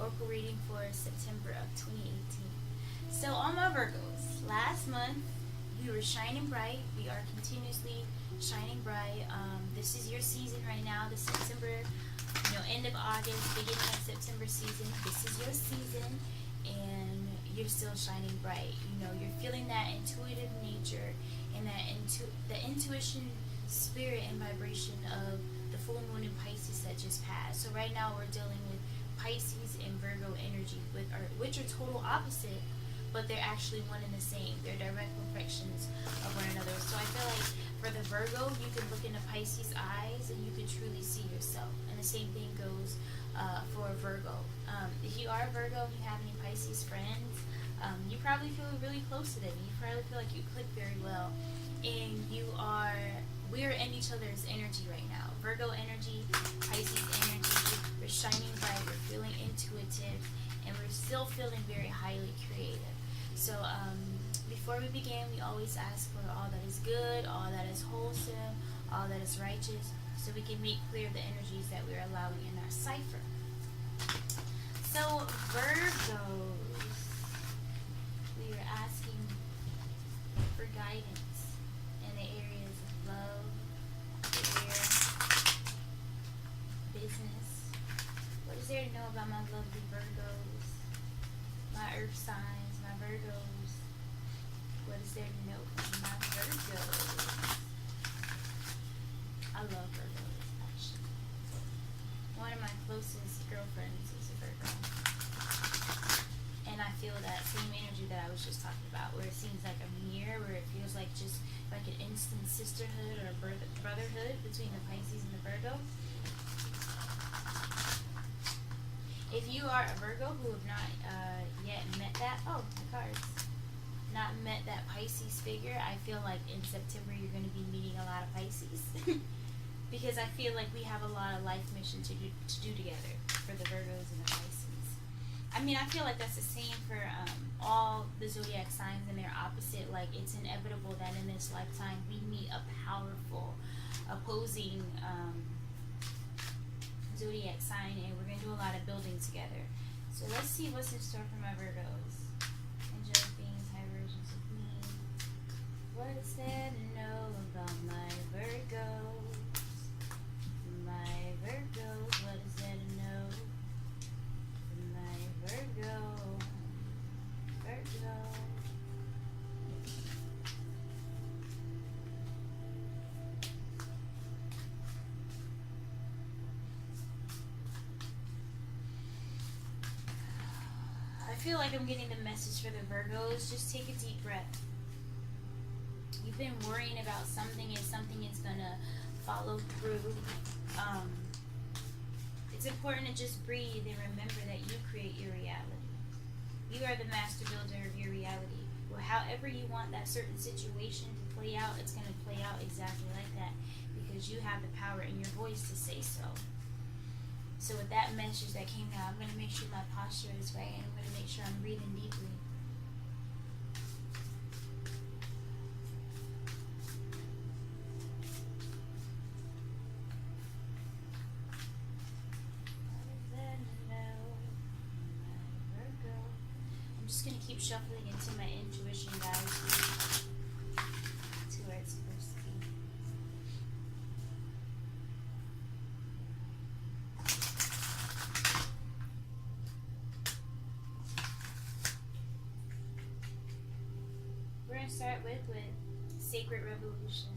oracle reading for September of 2018. So, all my Virgos, last month we were shining bright. We are continuously shining bright. This is your season right now, the September, end of August, beginning of September season. This is your season, and you're still shining bright. You're feeling that intuitive nature and the intuition, spirit, and vibration of the full moon in Pisces that just passed. So right now we're dealing with Pisces and Virgo energy, which are total opposite, but they're actually one and the same. They're direct reflections of one another. So I feel like for the Virgo, you can look into Pisces' eyes and you can truly see yourself. And the same thing goes for a Virgo. If you are a Virgo and you have any Pisces friends, you probably feel really close to them. You probably feel like you click very well. And we're in each other's energy right now. Virgo energy, Pisces energy, we're shining bright, we're feeling intuitive, and we're still feeling very highly creative. So before we begin, we always ask for all that is good, all that is wholesome, all that is righteous, so we can make clear the energies that we're allowing in our cipher. So Virgos, we are asking for guidance in the areas of love, career, business. What is there to know about my lovely Virgos, my earth signs, my Virgos? What is there to know about my Virgos? I love Virgos, actually. One of my closest girlfriends is a Virgo. And I feel that same energy that I was just talking about, where it seems like a mirror, where it feels like just like an instant sisterhood or a brotherhood between the Pisces and the Virgo. If you are a Virgo who have not yet met that, not met that Pisces figure, I feel like in September you're going to be meeting a lot of Pisces. Because I feel like we have a lot of life mission to do together for the Virgos and the Pisces. I mean, I feel like that's the same for all the zodiac signs and their opposite. Like, it's inevitable that in this lifetime we meet a powerful, opposing zodiac sign, and we're going to do a lot of building together. So let's see what's in store for my Virgos. Angelic beings, high versions of me. What is there to know about my Virgos? My Virgos, what is there to know? My Virgo. I feel like I'm getting the message for the Virgos. Just take a deep breath. You've been worrying about something and something is going to follow through. It's important to just breathe and remember that you create your reality. You are the master builder of your reality. Well, however you want that certain situation to play out, it's going to play out exactly like that, because you have the power in your voice to say so. So with that message that came out, I'm going to make sure my posture is right, and I'm going to make sure I'm breathing deeply. I'm just going to keep shuffling into my intuition, guys, to where it's supposed to be. We're going to start with Sacred Revolution.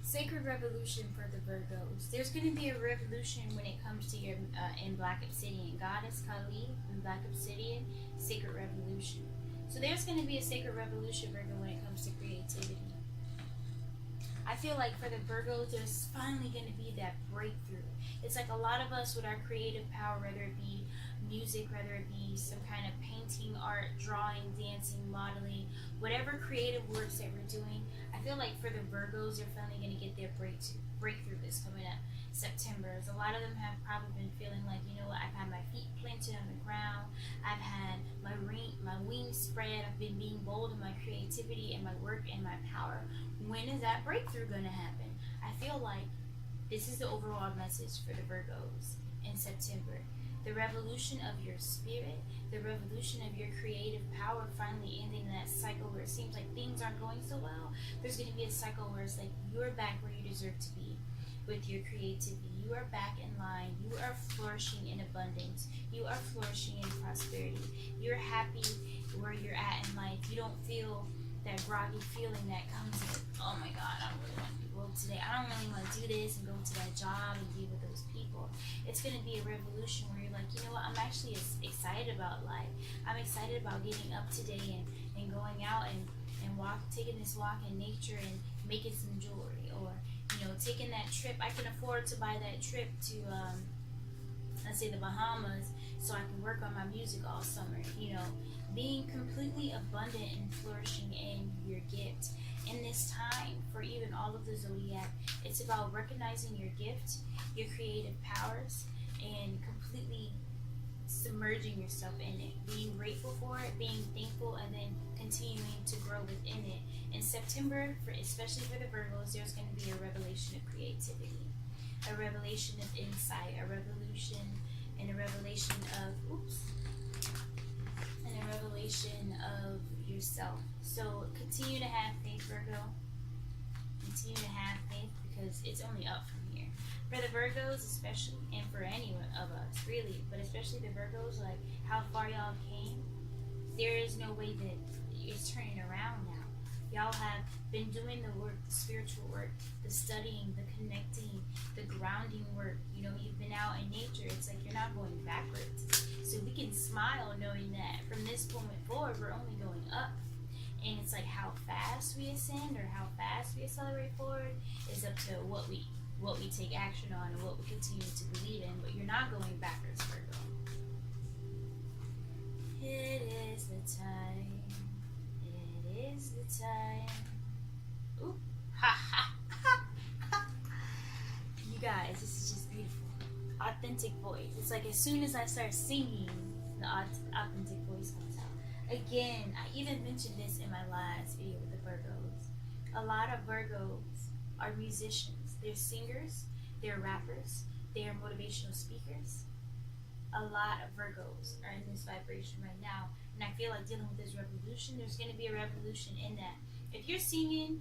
Sacred Revolution for the Virgos. There's going to be a revolution when it comes to your in Black Obsidian. Goddess Kali in Black Obsidian, Sacred Revolution. So there's going to be a Sacred Revolution, Virgo, when it comes to creativity. I feel like for the Virgos, there's finally going to be that breakthrough. It's like a lot of us with our creative power, whether it be music, whether it be some kind of painting, art, drawing, dancing, modeling, whatever creative works that we're doing, I feel like for the Virgos, they're finally going to get their breakthrough that's coming up September. A lot of them have probably been feeling like, I've had my feet planted on the ground, I've had my wings spread, I've been being bold in my creativity and my work and my power. When is that breakthrough going to happen? I feel like this is the overall message for the Virgos in September. the revolution of your spirit, the revolution of your creative power finally ending that cycle where it seems like things aren't going so well. There's going to be a cycle where it's like you're back where you deserve to be with your creativity. You are back in line. You are flourishing in abundance. You are flourishing in prosperity. You're happy where you're at in life. You don't feel that groggy feeling that comes with, oh my God, I don't really want to go today. I don't really want to do this and go to that job and be with those people. It's going to be a revolution where you're like, you know what, I'm actually excited about life. I'm excited about getting up today and going out and taking this walk in nature and making some jewelry, or taking that trip. I can afford to buy that trip to let's say the Bahamas, so I can work on my music all summer. Being completely abundant and flourishing in your gift. In this time, for even all of the zodiac, it's about recognizing your gift, your creative powers, and completely submerging yourself in it, being grateful for it, being thankful, and then continuing to grow within it. In September, especially for the Virgos, there's going to be a revelation of creativity, a revelation of insight, a revelation of yourself. So continue to have faith, Virgo. Continue to have faith, because it's only up from here. For the Virgos especially, and for any of us really, but especially the Virgos, like how far y'all came, there is no way that it's turning around now. Y'all have been doing the work, the spiritual work, the studying, the connecting, the grounding work. You've been out in nature. It's like you're not going backwards. So we can smile knowing that from this moment forward, we're only going up. And it's like how fast we ascend or how fast we accelerate forward is up to what we take action on and what we continue to believe in. But you're not going backwards, Virgo. It is the time. It is the time. Ooh. Ha ha ha. You guys, this is just beautiful. Authentic voice. It's like as soon as I start singing, the authentic voice comes out. Again, I even mentioned this in my last video with the Virgos. A lot of Virgos are musicians. They're singers, they're rappers, they're motivational speakers. A lot of Virgos are in this vibration right now. And I feel like dealing with this revolution, there's going to be a revolution in that. If you're singing,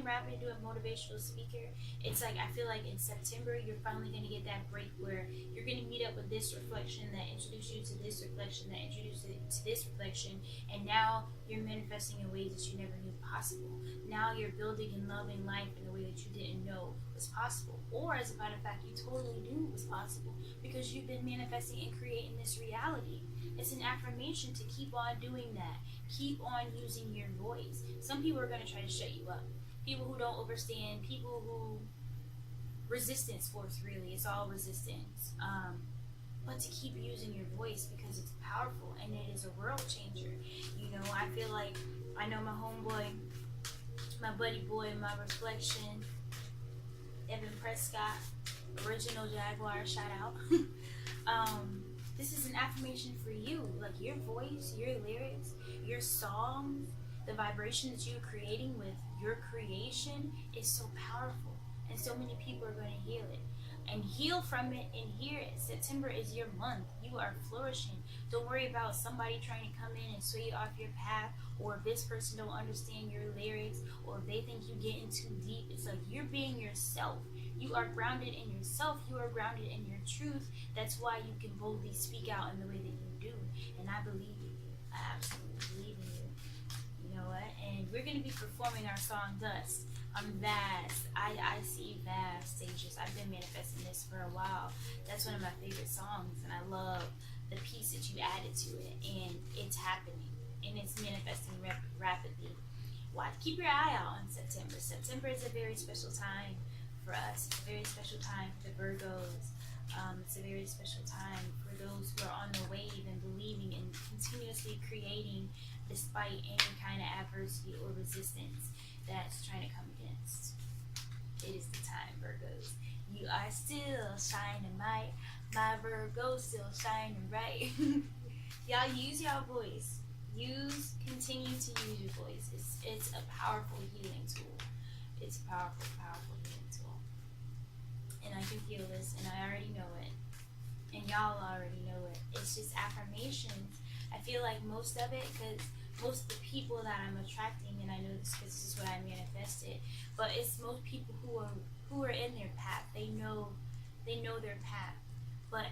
rapping, doing motivational speaker, it's like I feel like in September you're finally going to get that break where you're going to meet up with this reflection that introduced you to this reflection that introduced you to this reflection, and now you're manifesting in ways that you never knew possible. Now you're building and loving life in a way that you didn't know was possible, or as a matter of fact, you totally knew was possible because you've been manifesting and creating this reality. It's an affirmation to keep on doing that. Keep on using your voice. Some people are going to try to shut you up. People who don't understand, people who resistance force, really. It's all resistance. But to keep using your voice because it's powerful and it is a world changer. I feel like I know my homeboy, my buddy boy, my reflection, Evan Prescott, original Jaguar, shout out. This is an affirmation for you. Like your voice, your lyrics, your songs, the vibration that you're creating with your creation is so powerful. And so many people are going to heal it and heal from it and hear it. September is your month. You are flourishing. Don't worry about somebody trying to come in and sway you off your path, or if this person don't understand your lyrics, or if they think you're getting too deep. It's like you're being yourself. You are grounded in yourself. You are grounded in your truth. That's why you can boldly speak out in the way that you do. And I believe in you. I absolutely believe in you. You know what? And we're going to be performing our song Dust. I'm vast. I see vast stages. I've been manifesting this for a while. That's one of my favorite songs, and I love the piece that you added to it, and it's happening, and it's manifesting rapidly. Watch, keep your eye out on September. September is a very special time for us. It's a very special time for the Virgos. It's a very special time for those who are on the wave and believing and continuously creating despite any kind of adversity or resistance that's trying to come against. It is the time, Virgos. You are still shining bright. My Virgo's still shining bright. Y'all use your voice. Continue to use your voice. It's a powerful healing tool. It's a powerful, powerful healing tool. And I can feel this, and I already know it. and y'all already know it. It's just affirmations. I feel like most of it, because most of the people that I'm attracting, and I know this because this is what I manifested, but it's most people who are in their path. They know their path, but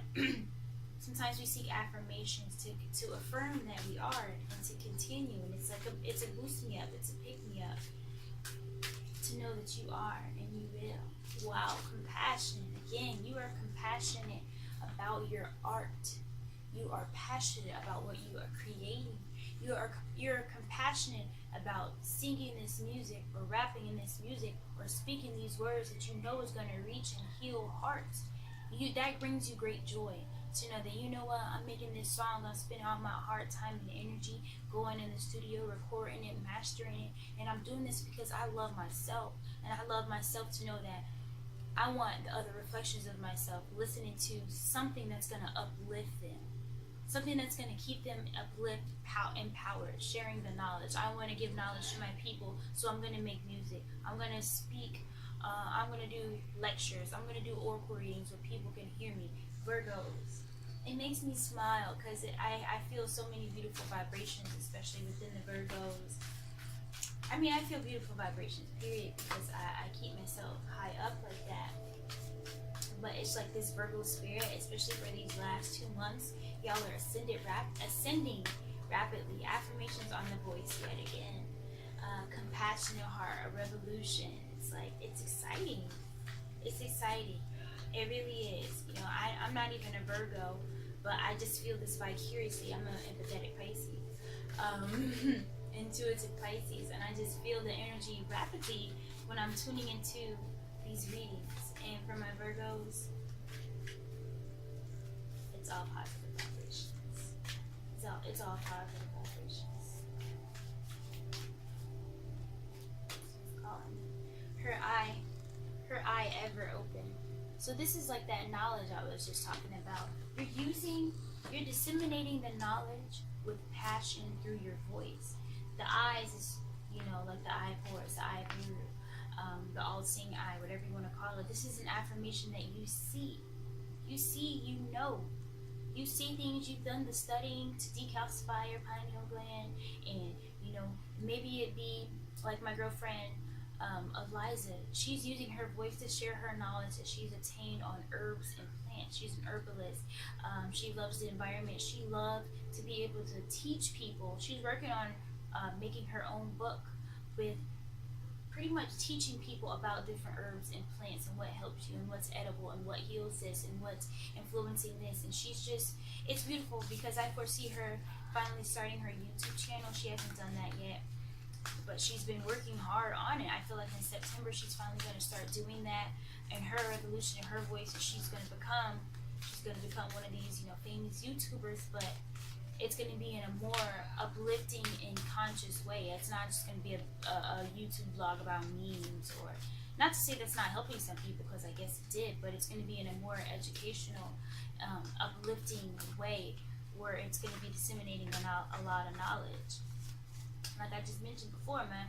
sometimes we seek affirmations to affirm that we are and to continue. And it's like it's a boost me up. It's a pick me up to know that you are and you will. Wow, compassion. Again, you are compassionate about your art. You are passionate about what you are creating. You're compassionate about singing this music or rapping in this music or speaking these words that you know is going to reach and heal hearts. That brings you great joy to know that, you know what, I'm making this song, I'm spending all my hard time and energy going in the studio, recording it, mastering it, and I'm doing this because I love myself, and I love myself to know that I want the other reflections of myself listening to something that's going to uplift them, something that's going to keep them empowered, sharing the knowledge. I want to give knowledge to my people, so I'm going to make music. I'm going to speak. I'm going to do lectures. I'm going to do oracle readings where people can hear me. Virgos. It makes me smile because I feel so many beautiful vibrations, especially within the Virgos. I mean, I feel beautiful vibrations, period, because I keep myself high up like that. But it's like this Virgo spirit, especially for these last 2 months, y'all are ascending rapidly. Affirmations on the voice yet again. Compassionate heart, a revolution. It's like, it's exciting. It's exciting. It really is. You know, I'm not even a Virgo, but I just feel this vicariously. I'm an empathetic Pisces. Intuitive Pisces, and I just feel the energy rapidly when I'm tuning into these readings. And for my Virgos, it's all positive vibrations. It's all positive vibrations. Her eye ever open. So this is like that knowledge I was just talking about. You're disseminating the knowledge with passion through your voice. The eyes is, you know, like the eye of Horus, the eye of Guru, the all-seeing eye, whatever you want to call it. This is an affirmation that you see. You see, you know. You see things, you've done the studying to decalcify your pineal gland, and, you know, maybe it be like my girlfriend, Eliza. She's using her voice to share her knowledge that she's attained on herbs and plants. She's an herbalist. She loves the environment. She loves to be able to teach people. She's working on making her own book with pretty much teaching people about different herbs and plants and what helps you and what's edible and what heals this and what's influencing this. And she's just, it's beautiful because I foresee her finally starting her YouTube channel. She hasn't done that yet, but she's been working hard on it. I feel like in September she's finally going to start doing that, and her revolution in her voice, and she's going to become one of these, you know, famous YouTubers, but it's going to be in a more uplifting and conscious way. It's not just going to be a YouTube vlog about memes, or not to say that's not helping some people, because I guess it did, but it's going to be in a more educational, uplifting way where it's going to be disseminating a lot of knowledge. Like I just mentioned before, my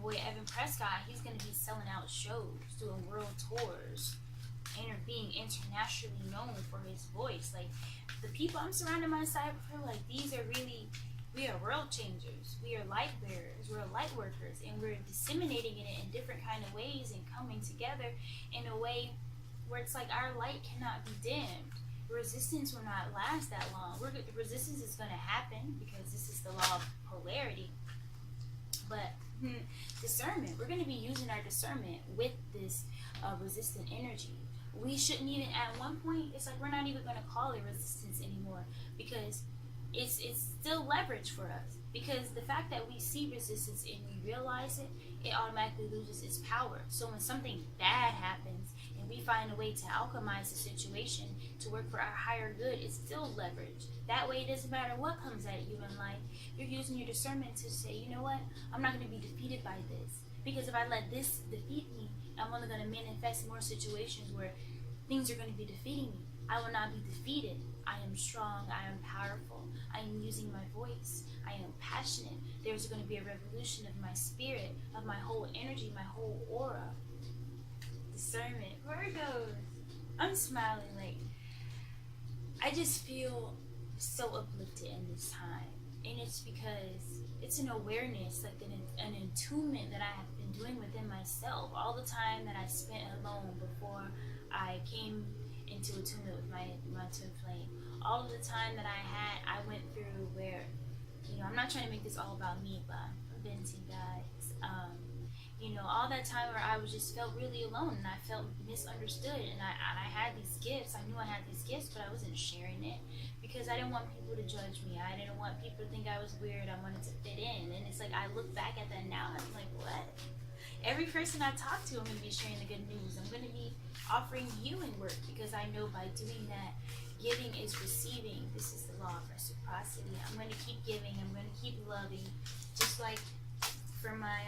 boy Evan Prescott, he's going to be selling out shows, doing world tours, and being internationally known for his voice. Like, the people I'm surrounding myself with, like, we are world changers. We are light bearers. We're light workers, and we're disseminating it in different kind of ways and coming together in a way where it's like our light cannot be dimmed. Resistance will not last that long. Resistance is going to happen because this is the law of polarity. But discernment, we're going to be using our discernment with this resistant energy. We shouldn't even, at one point, it's like we're not even going to call it resistance anymore, because it's still leverage for us. Because the fact that we see resistance and we realize it, it automatically loses its power. So when something bad happens and we find a way to alchemize the situation to work for our higher good, it's still leverage. That way, it doesn't matter what comes at you in life. You're using your discernment to say, you know what, I'm not going to be defeated by this. Because if I let this defeat me, I'm only going to manifest more situations where things are going to be defeating me. I will not be defeated. I am strong. I am powerful. I am using my voice. I am passionate. There's going to be a revolution of my spirit, of my whole energy, my whole aura. Discernment. Virgos. I'm smiling like, I just feel so uplifted in this time. And it's because it's an awareness, like an attunement that I have been doing within myself. All the time that I spent alone before I came into attunement with my twin flame. All of the time that I went through where, I'm not trying to make this all about me, but I'm venting, guys. All that time where I was just felt really alone and I felt misunderstood, and I had these gifts. I knew I had these gifts, but I wasn't sharing it because I didn't want people to judge me. I didn't want people to think I was weird. I wanted to fit in, and it's like I look back at that now and I'm like, what? Every person I talk to, I'm going to be sharing the good news. I'm going to be offering healing work because I know by doing that, giving is receiving. This is the law of reciprocity. I'm going to keep giving. I'm going to keep loving. Just like for my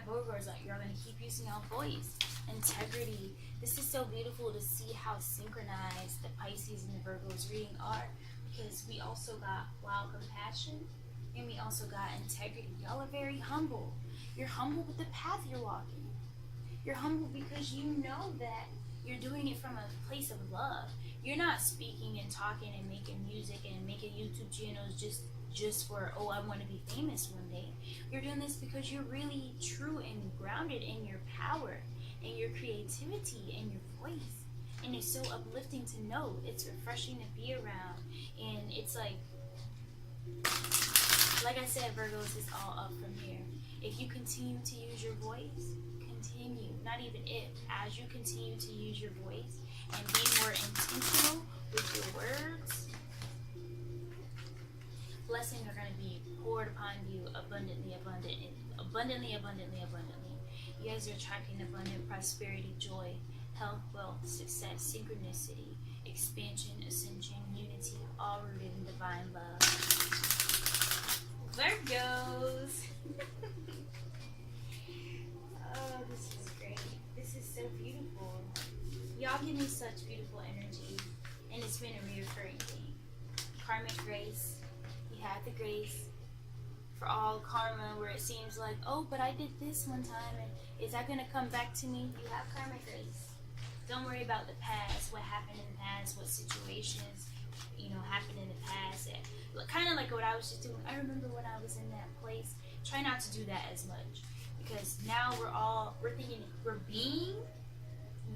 Virgos, like, you're going to keep using your voice. Integrity. This is so beautiful to see how synchronized the Pisces and the Virgos reading are, because we also got wild compassion and we also got integrity. Y'all are very humble. You're humble with the path you're walking. You're humble because you know that you're doing it from a place of love. You're not speaking and talking and making music and making YouTube channels just for, oh, I want to be famous one day. You're doing this because you're really true and grounded in your power and your creativity and your voice. And it's so uplifting to know. It's refreshing to be around. And it's like I said, Virgos, is all up from here. If you continue to use your voice, continue, not even if, as you continue to use your voice and be more intentional with your words, blessings are going to be poured upon you abundantly. You guys are attracting abundant prosperity, joy, health, wealth, success, synchronicity, expansion, ascension, unity, all rooted in divine love. Virgos! Oh, this is great. This is so beautiful. Y'all give me such beautiful energy, and it's been a reoccurring thing. Karmic grace. You have the grace for all karma, where it seems like, oh, but I did this one time, and is that going to come back to me? You have karmic grace. Don't worry about the past, what happened in the past, what situations, happened in the past. Kind of like what I was just doing. I remember when I was in that place. Try not to do that as much, because now we're thinking, we're being in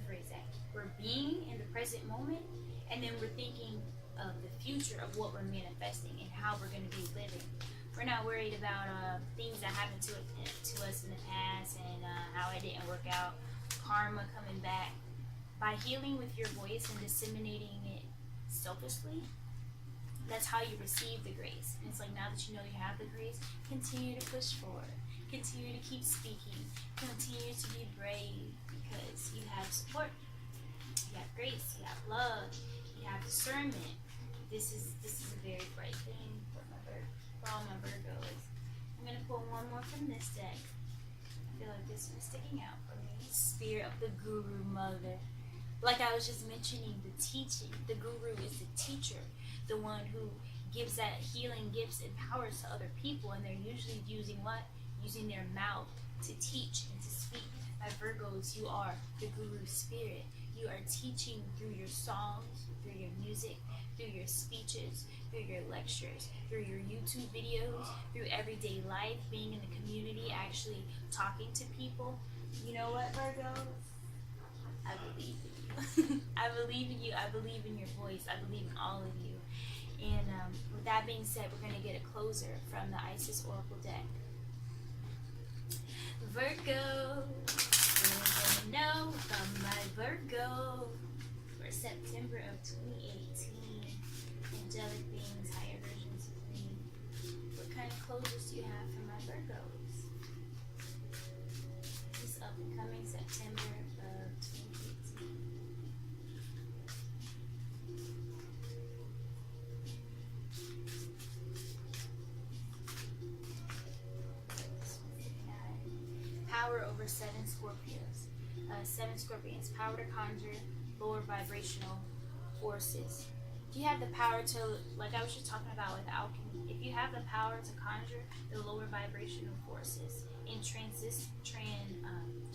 the present moment, and then we're thinking of the future of what we're manifesting and how we're going to be living. We're not worried about things that happened to us in the past and how it didn't work out, karma coming back. By healing with your voice and disseminating it selflessly, that's how you receive the grace. And it's like, now that you know you have the grace, continue to push forward. Continue to keep speaking. Continue to be brave, because you have support. You have grace. You have love. You have discernment. This is a very bright thing for all my Virgos. I'm going to pull one more from this deck. I feel like this one's sticking out for me. Spirit of the Guru Mother. Like I was just mentioning, the teaching. The Guru is the teacher, the one who gives that healing gifts and powers to other people, and they're usually using what? Using their mouth to teach and to speak. By Virgos, you are the Guru Spirit. You are teaching through your songs, through your music, through your speeches, through your lectures, through your YouTube videos, through everyday life, being in the community, actually talking to people. You know what, Virgos? I believe in you. I believe in you. I believe in your voice. I believe in all of you. And with that being said, we're going to get a closer from the Isis Oracle deck. Virgo, we're going to know from my Virgo for September of 2018. Angelic beings, higher versions of me. What kind of closures do you have for my Virgos? This up and coming September of 2018. Power over 7 Scorpios. 7 Scorpions. Power to conjure lower vibrational forces. If you have the power to, like I was just talking about with alchemy, if you have the power to conjure the lower vibrational forces and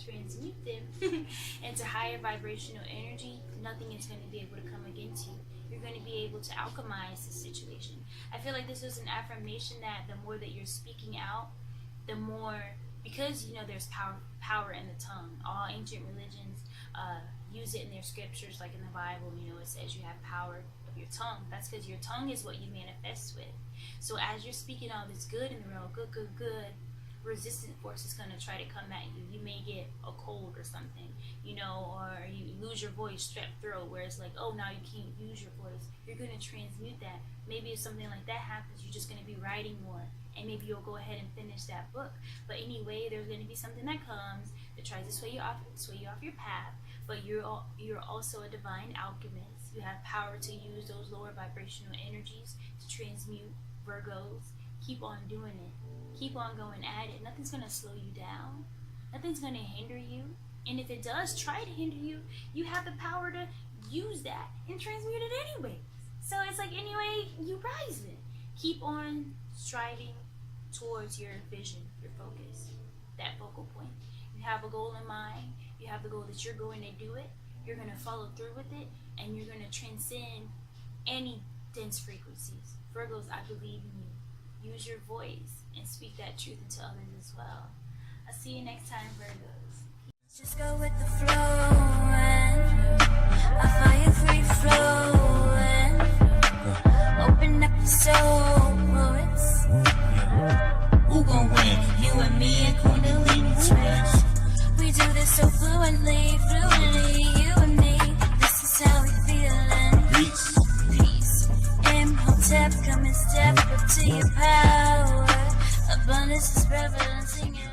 transmute them into higher vibrational energy, nothing is going to be able to come against you. You're going to be able to alchemize the situation. I feel like this was an affirmation that the more that you're speaking out, the more, because there's power in the tongue. All ancient religions use it in their scriptures, like in the Bible. It says you have power of your tongue. That's because your tongue is what you manifest with. So as you're speaking all this good in the world, good, resistant force is going to try to come at you. You may get a cold or something, or you lose your voice, strep throat, where it's like, oh, now you can't use your voice. You're going to transmute that. Maybe if something like that happens, you're just going to be writing more, and maybe you'll go ahead and finish that book. But anyway, there's going to be something that comes that tries to sway you off your path. But you're also a divine alchemist. You have power to use those lower vibrational energies to transmute. Virgos, keep on doing it. Keep on going at it. Nothing's going to slow you down. Nothing's going to hinder you. And if it does try to hinder you, you have the power to use that and transmute it anyway. So it's like, anyway, you rise it. Keep on striving towards your vision, your focus, that focal point. You have a goal in mind. You have the goal that you're going to do it. You're going to follow through with it. And you're going to transcend any dense frequencies. Virgos, I believe in you. Use your voice and speak that truth into others as well. I'll see you next time, Virgos. Just go with the flow and I fire free flowing. Open up your soul, poets. Who gon' win? You and me and Kundalini twins. We do this so fluently, you and me. This is how we feelin'. Peace. Peace. Imhotep, come and step up to your power. Abundance is prevalent, singing.